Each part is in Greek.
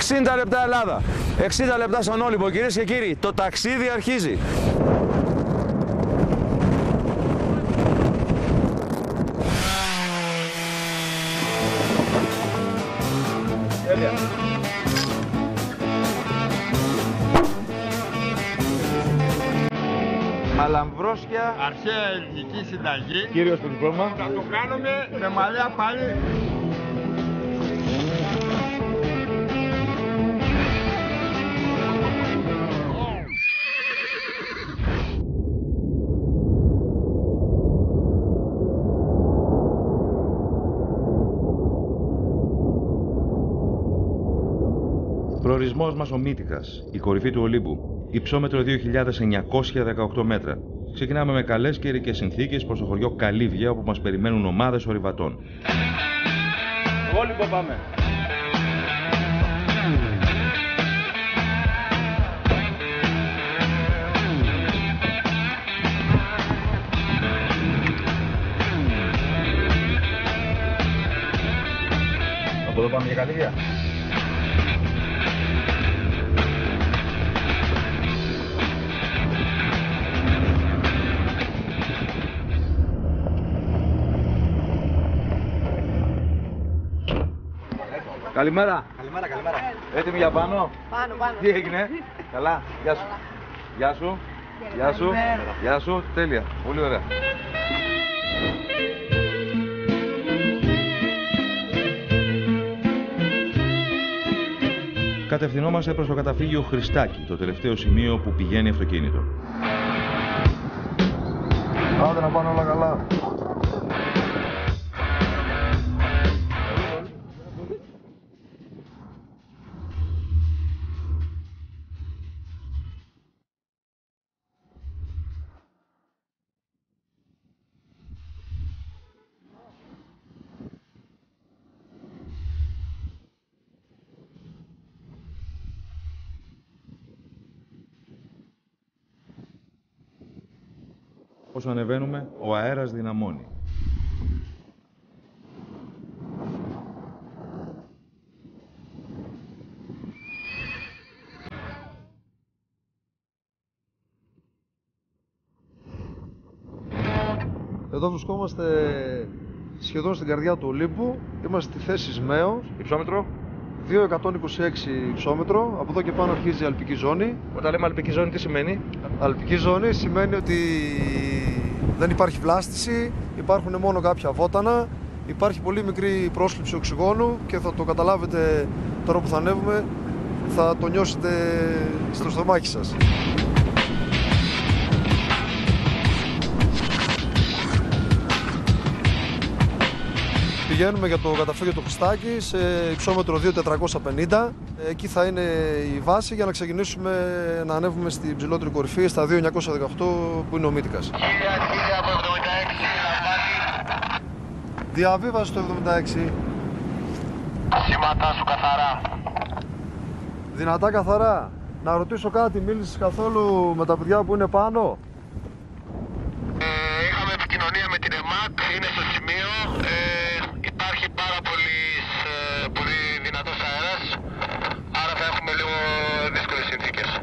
60 λεπτά Ελλάδα, 60 λεπτά στον Όλυμπο. Κυρίες και κύριοι, το ταξίδι αρχίζει. Αλαμβρόσια, αρχαία ελληνική συνταγή. κύριος του διπλώμα. Θα το κάνουμε με μαλλιά πάλι. Προορισμός μας ο Μύτικας, η κορυφή του Ολύμπου, υψόμετρο 2.918 μέτρα. Ξεκινάμε με καλές καιρικές συνθήκες προς το χωριό Καλύβια, όπου μας περιμένουν ομάδες ορειβατών. Όλυμπο πάμε. Από εδώ πάμε για Καλύβια. Καλημέρα. Καλημέρα, καλημέρα. Έτοιμοι για πάνω. Πάνω, πάνω. Τι έγινε. Καλά. Γεια σου. Γεια σου. Γεια σου. Γεια σου. Τέλεια. Πολύ ωραία. Κατευθυνόμαστε προς το καταφύγιο Χριστάκη, το τελευταίο σημείο που πηγαίνει αυτοκίνητο. Άντε να πάνε όλα καλά. Όσο ανεβαίνουμε, ο αέρας δυναμώνει. Εδώ βρισκόμαστε σχεδόν στην καρδιά του Ολύμπου. Είμαστε στη θέση Σμέως. Υψόμετρο. 2.126 υψόμετρο. Από εδώ και πάνω αρχίζει η αλπική ζώνη. Όταν λέμε αλπική ζώνη, τι σημαίνει? Αλπική ζώνη σημαίνει ότι δεν υπάρχει βλάστηση, υπάρχουν μόνο κάποια βότανα, υπάρχει πολύ μικρή πρόσληψη οξυγόνου και θα το καταλάβετε τώρα που θα ανέβουμε, θα το νιώσετε στο στομάχι σας. Πηγαίνουμε για το καταφύγιο του Χριστάκη σε υψόμετρο 2.450. Εκεί θα είναι η βάση για να ξεκινήσουμε να ανέβουμε στην ψηλότερη κορυφή στα 2.918 που είναι ο Μύτικας. Διαβίβαση στο 76. Σήματά σου καθαρά. Δυνατά καθαρά. Να ρωτήσω κάτι, μίλησες καθόλου με τα παιδιά που είναι πάνω? Είχαμε επικοινωνία με την ΕΜΑΚ, είναι στο σημείο. Υπάρχει πάρα πολύ δυνατός αέρας, άρα θα έχουμε λίγο δύσκολες συνθήκες.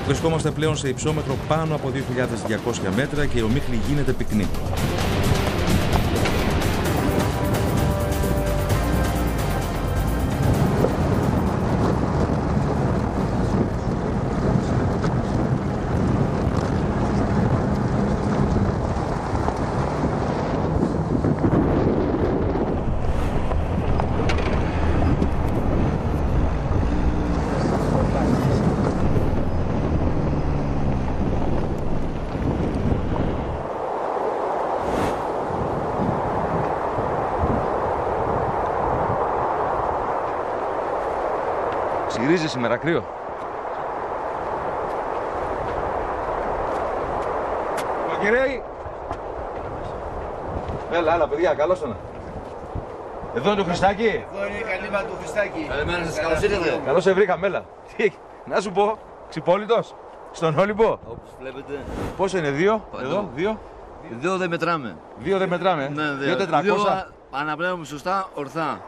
Βρισκόμαστε πλέον σε υψόμετρο πάνω από 2.200 μέτρα και η ομίχλη γίνεται πυκνή. Συρίζει σήμερα, κρύο. Κύριε. Έλα, παιδιά, καλώς ήρθατε. Εδώ είναι το Χριστάκι. Εδώ είναι η καλύβα του Χριστάκη. Καλημέρα σας, καλώς ήρθατε. Καλώς σε βρήκα, μέλα. Να σου πω, ξυπόλυτος, στον Όλυμπο. Όπως βλέπετε. Πόσο είναι, 2, εδώ, 2. 2 δεν μετράμε. 2 δεν μετράμε. Ναι, 2.400. Αναπνέουμε σωστά, ορθά.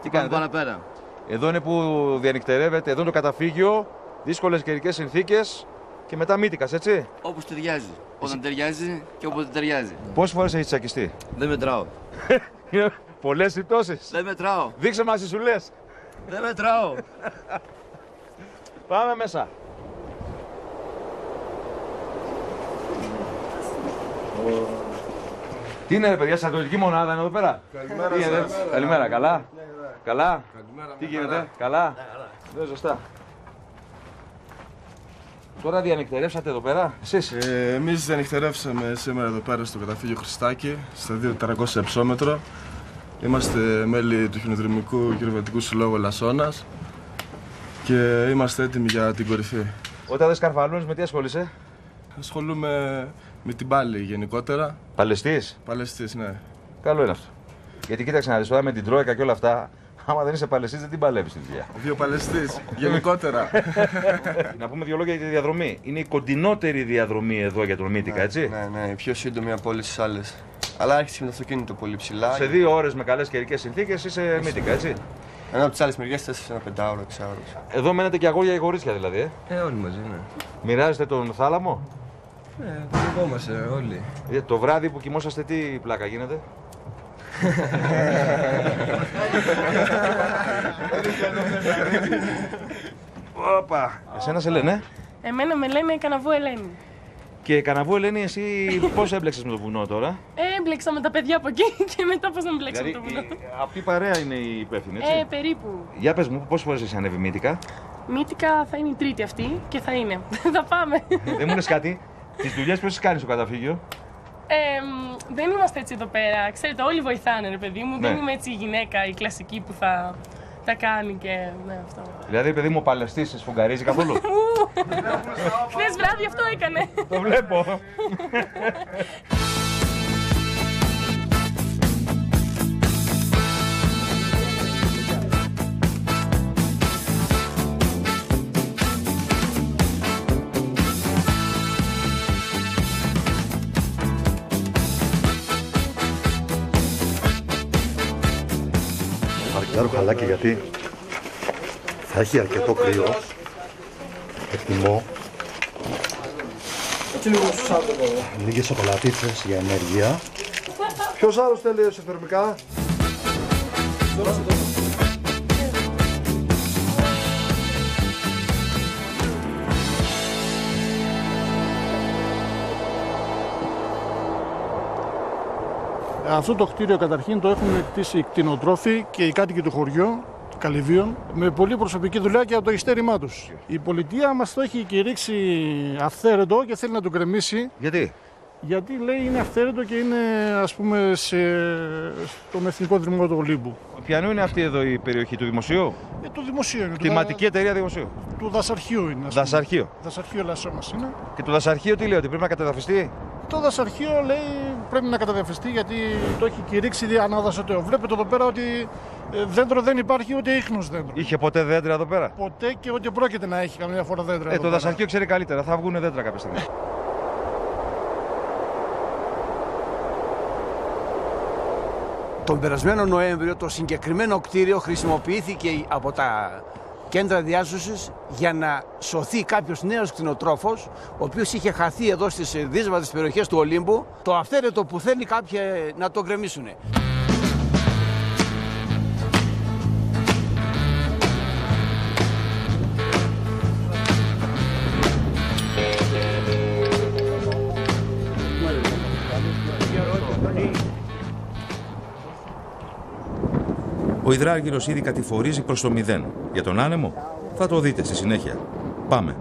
Τι Πάμε κάνετε? παραπέρα. Εδώ είναι που διανυκτερεύεται, εδώ είναι το καταφύγιο, δύσκολες καιρικές συνθήκες και μετά μύτικας, έτσι. Όπως ταιριάζει. Όταν ταιριάζει και όποτε ταιριάζει. Πόσες φορές έχεις τσακιστεί? Δεν μετράω. Είναι πολλές συμπτώσεις. Δεν μετράω. Δείξε μας τι σου λες. Δεν μετράω. Πάμε μέσα. Τι είναι ρε παιδιά, στρατιωτική μονάδα είναι εδώ πέρα? Καλημέρα. Καλημέρα, καλά. Καλά. Τι γίνεται, καλά. Ναι, σωστά. Τώρα διανυκτερεύσατε εδώ πέρα, εσείς? Εμείς διανυκτερεύσαμε σήμερα εδώ πέρα στο καταφύγιο Χριστάκη, στα 2.400 υψόμετρο. Είμαστε μέλη του Χιονοδρομικού Κυριοβατικού Συλλόγου Ελασσόνας και είμαστε έτοιμοι για την κορυφή. Όταν δεν σκαρφαλώνεις, με τι ασχολείσαι? Ασχολούμαι με την πάλη γενικότερα. Παλαιστής. Παλαιστής, ναι. Καλό είναι αυτό. Γιατί κοίταξε να δεις τώρα με την Τρόικα και όλα αυτά, άμα δεν είσαι παλαιστής δεν την παλεύεις τη δουλειά. Βιοπαλαιστής, γενικότερα. Να πούμε δύο λόγια για τη διαδρομή. Είναι η κοντινότερη διαδρομή εδώ για τον Μύτικα, έτσι. Ναι, η πιο σύντομη από όλες τις άλλες. Αλλά άρχισε με το αυτοκίνητο πολύ ψηλά. Σε 2 ώρες με καλές καιρικές συνθήκες είσαι Μύτικα, έτσι. Ενώ από τις άλλες μεριές θες ένα 5ωρο, 6ωρο. Εδώ μένετε και αγόρια ή κορίτσια δηλαδή, Όλοι μαζί, ναι. Μοιράζεστε τον θάλαμο. Ναι, δουλευόμαστε όλοι. Το βράδυ που κοιμόσαστε τι πλάκα γίνεται? Όπα. Εσένα σε λένε? Εμένα με λένε Καναβού Ελένη. Και Καναβού Ελένη, εσύ πώς έμπλεξες με το βουνό τώρα? Έμπλεξα με τα παιδιά από εκεί και μετά πώς να μπλέξω με το βουνό. Αυτή η παρέα είναι η υπεύθυνη, έτσι. Περίπου. Για πες μου, πόσες φορές έχεις ανέβει Μύτικα? Μύτικα θα είναι η τρίτη αυτή και θα είναι. Θα πάμε. Δεν μου λες κάτι, τις δουλειές που έχεις κάνει στο καταφύγιο? Δεν είμαστε έτσι εδώ πέρα. Ξέρετε, όλοι βοηθάνε, ρε παιδί μου. Ναι. Δεν είμαι έτσι η γυναίκα, η κλασική που θα τα κάνει και ναι, αυτό. Δηλαδή, παιδί μου, ο παλαιστής σε σφουγγαρίζει καθόλου? Χθες βράδυ αυτό έκανε. Το βλέπω. Πάρω χαλάκι γιατί θα έχει αρκετό κρύο. Εκτιμώ λίγες σοκολατίτσες για ενέργεια. Ποιος άλλος θέλει εσωθερμικά? Αυτό το κτίριο καταρχήν το έχουν κτίσει οι κτηνοτρόφοι και οι κάτοικοι του χωριού, Καλυβίων, με πολύ προσωπική δουλειά και από το ειστέρημά τους. Η πολιτεία μας το έχει κηρύξει αυθαίρετο και θέλει να το γκρεμίσει. Γιατί? Γιατί λέει είναι αυθαίρετο και είναι ας πούμε στον Εθνικό Δρυμό του Ολύμπου. Ποιανού είναι αυτή εδώ η περιοχή του δημοσίου? Το δημοσίο είναι. Κτηματική εταιρεία δημοσίου. Του δασαρχείου είναι. Δασαρχείο. Δασαρχείο Ελασσόνας είναι. Και το δασαρχείο τι λέει, ότι πρέπει να κατεδαφιστεί? Το δασαρχείο λέει πρέπει να καταδαφιστεί γιατί το έχει κηρύξει αναδασωτέο. Βλέπετε εδώ πέρα ότι δέντρο δεν υπάρχει, ούτε ίχνος δέντρο. Είχε ποτέ δέντρα εδώ πέρα? Ποτέ και ούτε πρόκειται να έχει καμία φορά δέντρα. Το δασαρχείο ξέρει καλύτερα, θα βγουν δέντρα κάποια στιγμή. Τον περασμένο Νοέμβριο το συγκεκριμένο κτίριο χρησιμοποιήθηκε από τα κέντρα διάσωσης για να σωθεί κάποιος νέος κτηνοτρόφος ο οποίος είχε χαθεί εδώ στις δύσβατες περιοχές του Ολύμπου. Το αυθαίρετο που θέλει κάποιοι να το γκρεμίσουν. Ο υδράργυρος ήδη κατηφορίζει προς το 0. Για τον άνεμο θα το δείτε στη συνέχεια. Πάμε.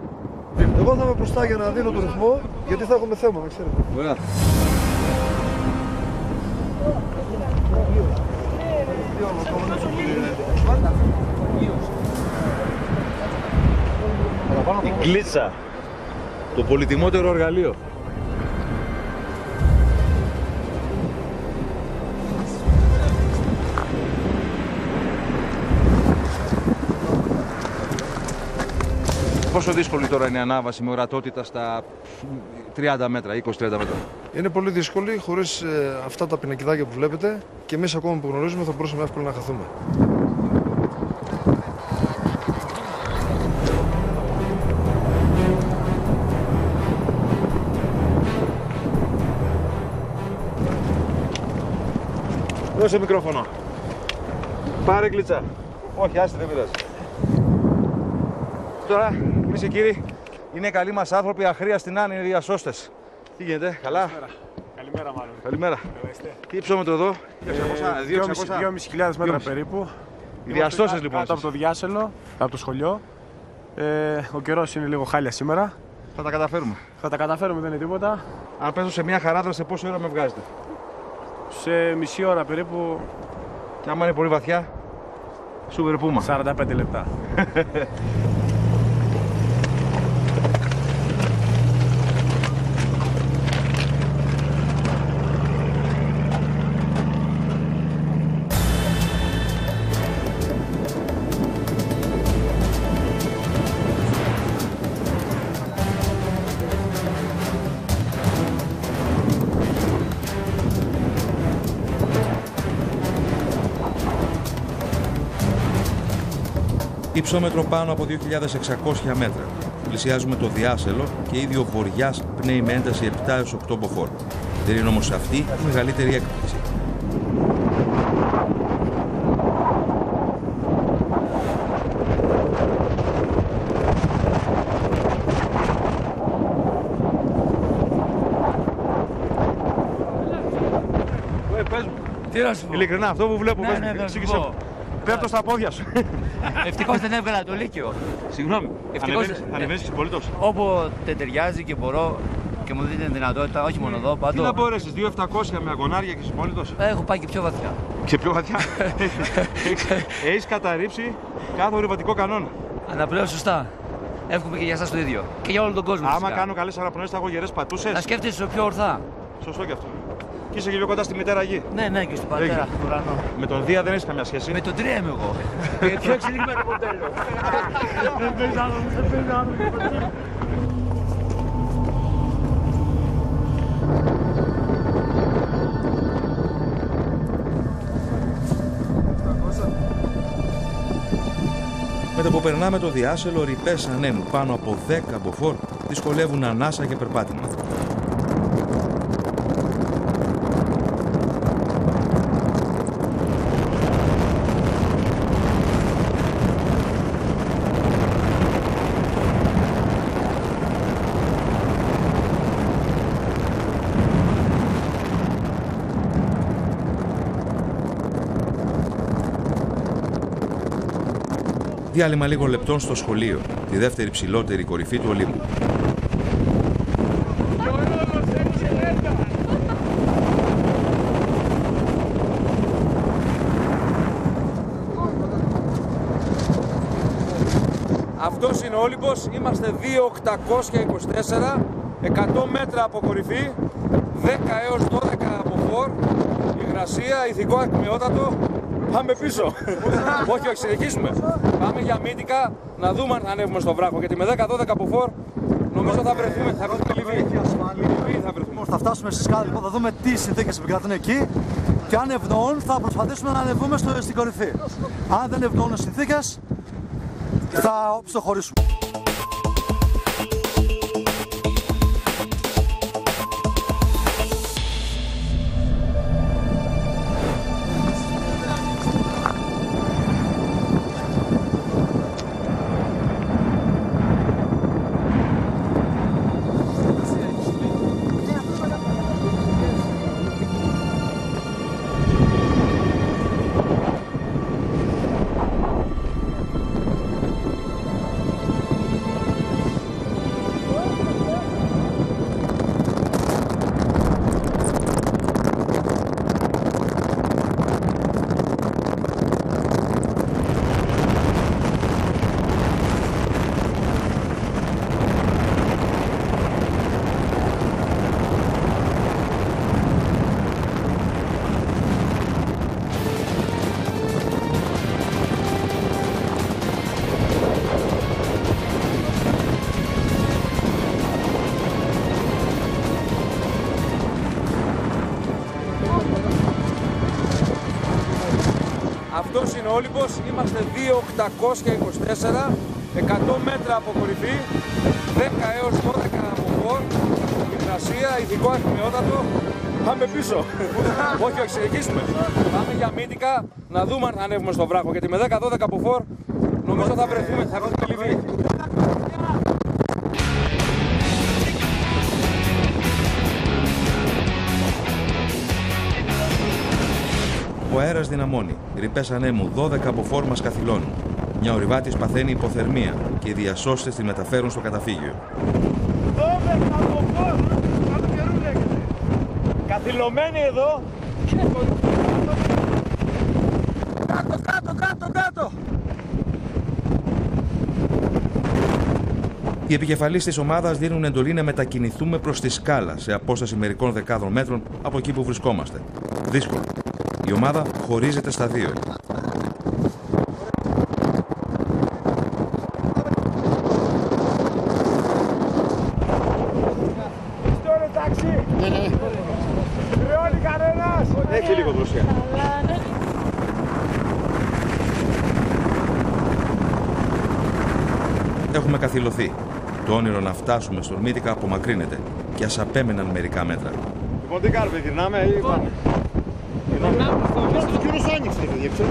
Εγώ θα είμαι μπροστά για να δίνω τον ρυθμό, γιατί θα έχουμε θέμα, να ξέρετε. Ωραία. Η κλίτσα. Το πολυτιμότερο εργαλείο. Πόσο δύσκολη τώρα είναι η ανάβαση με ορατότητα στα 30 μέτρα, 20-30 μέτρα? Είναι πολύ δύσκολη, χωρίς αυτά τα πινακιδάκια που βλέπετε και εμείς ακόμα που γνωρίζουμε θα μπορούσαμε εύκολα να χαθούμε. Δώσε μικρόφωνο. Πάρε κλίτσα. Όχι, άστε, δεν πειράζει. Τώρα, κυρίες και κύριοι, είναι καλοί μας άνθρωποι, αχρίαστοι να είναι διασώστες. Τι γίνεται, καλά? Καλημέρα μάλλον. Καλημέρα. Τι υψόμετρο εδώ? 2.500 μέτρα περίπου. Οι διασώστες λοιπόν. Κάτω από το διάσελο, από το σχολείο. Ο καιρός είναι λίγο χάλια σήμερα. Θα τα καταφέρουμε. Θα τα καταφέρουμε, δεν είναι τίποτα. Αν πέσω σε μια χαράδρα, σε πόση ώρα με βγάζετε? Σε μισή ώρα περίπου. Και άμα είναι πολύ βαθιά, σούπερ πούμα. 45 λεπτά. Υψόμετρο πάνω από 2.600 μέτρα. Πλησιάζουμε το διάσελο και ήδη ο βοριάς πνέει με ένταση 7 έως 8 μποφόρ. Δεν είναι όμως αυτή η μεγαλύτερη έκπληξη. Τι να σου πω? Ειλικρινά, αυτό που βλέπω, πέφτω στα πόδια σου. Ευτυχώς δεν έβγαλα το Λύκειο. Συγγνώμη, ανεβαίνεις και πολίτος? Όποτε ταιριάζει και μπορώ και μου δίνει δυνατότητα, όχι μόνο εδώ, παντού. Τι να μπορέσεις, 2.700 με αγωνάρια και συμπολίτος? Έχω πάει και πιο βαθιά. Και πιο βαθιά? Έχεις καταρρύψει κάθε ορειβατικό κανόνα. Αναπλέω σωστά. Εύχομαι και για εσάς το ίδιο. Και για όλο τον κόσμο. Άμα φυσικά. κάνω καλές αναπνοές, θα έχω γερές πατούσες. Να σκέφτεσαι πιο ορθά. Σωστό κι αυτό. Και είσαι και πιο κοντά στη μητέρα γη. Ναι, και στον πατέρα του ουρανό. Με τον Δία δεν έχεις καμιά σχέση? Με τον Τρία είμαι εγώ. Πιο εξελιγμένο μοντέλο. Δεν παίζει άλλο. Με το που περνάμε το διάσελο, ρηπές ανέμου πάνω από 10 μποφόρ δυσκολεύουν ανάσα και περπάτημα. Διάλειμμα λίγων λεπτών στο σχολείο, τη δεύτερη ψηλότερη κορυφή του Ολύμπου. Αυτός είναι ο Όλυμπος, είμαστε 2.824, 100 μέτρα από κορυφή, 10 έως 12 από φορ, υγρασία, ηθικό ακμιότατο. Πάμε πίσω. όχι, συνεχίσουμε. Πάμε για μύτικα να δούμε αν θα ανέβουμε στο βράχο. Γιατί με 10-12 από φορ νομίζω θα βρεθούμε. Θα βρεθούμε. Θα φτάσουμε στη σκάλα, λοιπόν, θα δούμε τι συνθήκες επικρατούν εκεί και αν ευνοούν θα προσπαθήσουμε να ανεβούμε στην κορυφή. Αν δεν ευνοούν οι συνθήκες θα οπισθοχωρήσουμε. Αυτός είναι ο Όλυμπος, είμαστε 2.824, 100 μέτρα από κορυφή, 10 έως 12 από φορ, υγρασία, ηθικό αχμοιότατο. Πάμε πίσω. Όχι, όχι, συνεχίσουμε. Πάμε για μύτικα, να δούμε αν θα ανέβουμε στο βράχο, γιατί με 10-12 από φορ νομίζω θα βρεθούμε Λιβύη. Ο αέρας δυναμώνει. Ρηπές ανέμου 12 από φόρ μας καθυλώνουν. Μια ορειβάτης παθαίνει υποθερμία και οι διασώστες τη μεταφέρουν στο καταφύγιο. 12 από φόρ! Κάτω καιρού λέγεται. Καθυλωμένοι εδώ. Κάτω! Οι επικεφαλείς της ομάδας δίνουν εντολή να μετακινηθούμε προς τη σκάλα σε απόσταση μερικών δεκάδων μέτρων από εκεί που βρισκόμαστε. Δύσκολο. Η ομάδα χωρίζεται στα δύο. Είστε όλοι εντάξει. Ναι. Χρεώνει κανένας. Έχει λίγο δροσιά. Έχουμε καθυλωθεί. Το όνειρο να φτάσουμε στον Μύτικα απομακρύνεται και ας απέμεναν μερικά μέτρα. Λοιπόν, τι κάνουμε, γυρνάμε ή πάμε? Ο καιρός άνοιξε, παιδιά, ξέρω.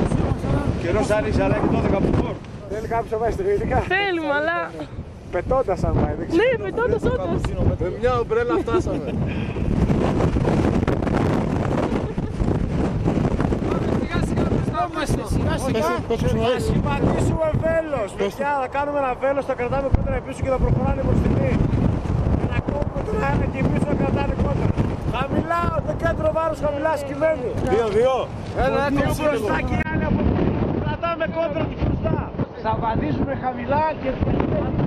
Ο καιρός άνοιξε, αλλά έχει 12 από φόρ. Θέλει κάποιος να πάει στη Γρήτικα. Θέλουμε, αλλά... Πετώντας αν πάει, δεν ξέρω. Ναι, πετώντας όντως. Με μια ομπρέλα φτάσαμε. Σχηματίσουμε βέλος. Παιδιά, θα κάνουμε ένα βέλος, θα κρατάμε κόντρα πίσω και θα προχωράνε προς τη γη. Και να κόβουμε τώρα ένα και πίσω να κρατάνε κόντρα. Χαμηλά, το κέντρο βάρος χαμηλά σκυμμένοι. 2-2. Ένα μπροστά και άλλοι από πίσω. Κρατάμε κόντρα τους μπροστά. Θα βαδίζουμε χαμηλά και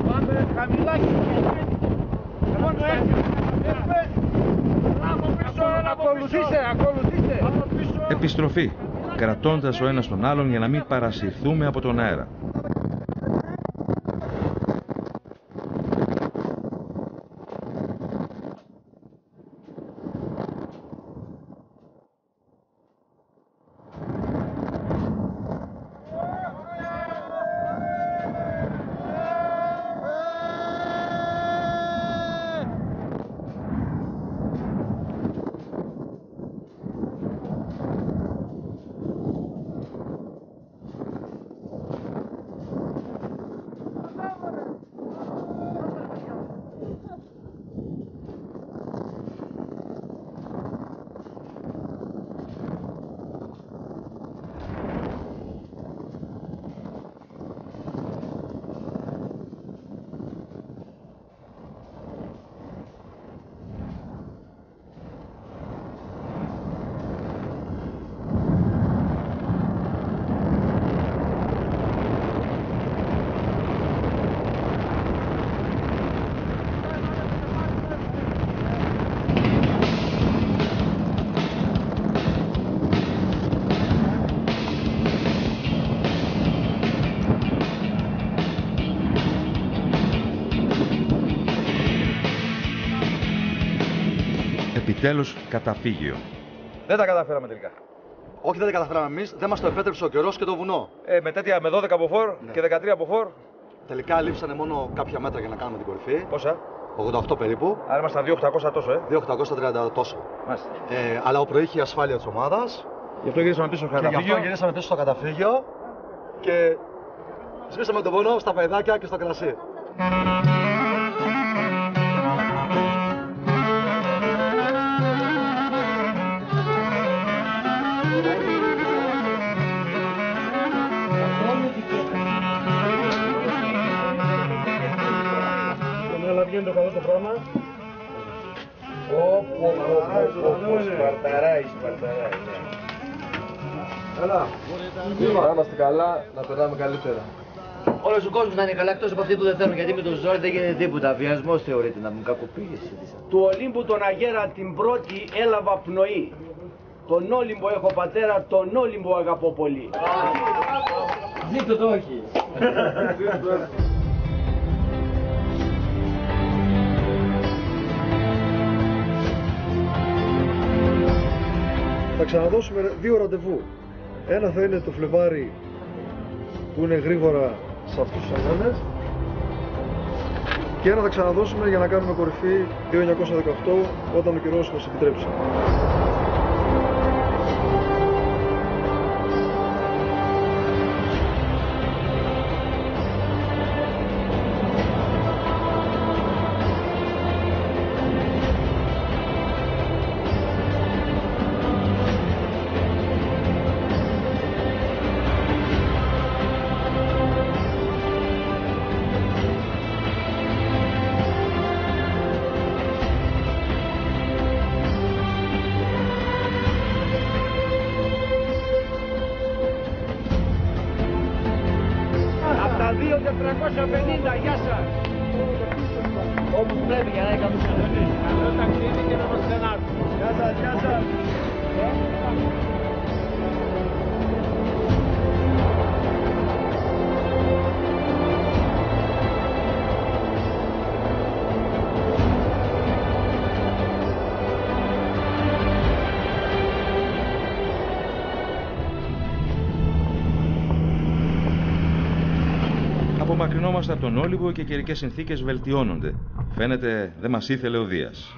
πάμε χαμηλά και μόνο έτσι. Ακολουθήστε. Επιστροφή, κρατώντας ο ένας τον άλλον για να μην παρασυρθούμε από τον αέρα. Επιτέλους καταφύγιο. Δεν τα καταφέραμε τελικά. Όχι, δεν τα καταφέραμε εμείς, δεν μας το επέτρεψε ο καιρός και το βουνό. Με 12 από φόρ και 13 από φόρ. Τελικά λείψανε μόνο κάποια μέτρα για να κάνουμε την κορυφή. Πόσα? 88 περίπου. Άρα ήμασταν 2.800 τόσο, 2.830 τόσο. Μάλιστα. Αλλά ο προείχε η ασφάλεια της ομάδας. Γι' αυτό γυρίσαμε πίσω στο καταφύγιο. Γι' αυτό γυρίσαμε πίσω στο καταφύγιο και σβήσαμε τον πόνο στα παϊδάκια και στο κρασί. Βγαίνει το καλό το πράγμα. Σπαρταράει. Έλα, να είμαστε καλά, να περνάμε καλύτερα. Όλος ο κόσμος να είναι καλά, εκτός από αυτοί που δεν θέλουν, γιατί με το ζόρι δεν γίνεται τίποτα. Βιασμός θεωρείται, να μου κακοποίηση. Του Ολύμπου τον Αγέρα την πρώτη έλαβα πνοή. Τον Όλυμπο έχω πατέρα, τον Όλυμπο αγαπώ πολύ. Ζήτω το όχι. Θα ξαναδώσουμε 2 ραντεβού. Ένα θα είναι το Φλεβάρι που είναι γρήγορα σε αυτούς τους αγώνες και ένα θα ξαναδώσουμε για να κάνουμε κορυφή 2.918 όταν ο καιρός μας επιτρέψει. Τα 2.450, γεια σας. Όπως πρέπει για να είναι καλούς κανονείς. Καλό ταξίδι και να μας ξανάρθουν. Γεια σας, γεια σας. Απομακρυνόμαστε από τον Όλυμπο και οι καιρικές συνθήκες βελτιώνονται. Φαίνεται δεν μας ήθελε ο Δίας.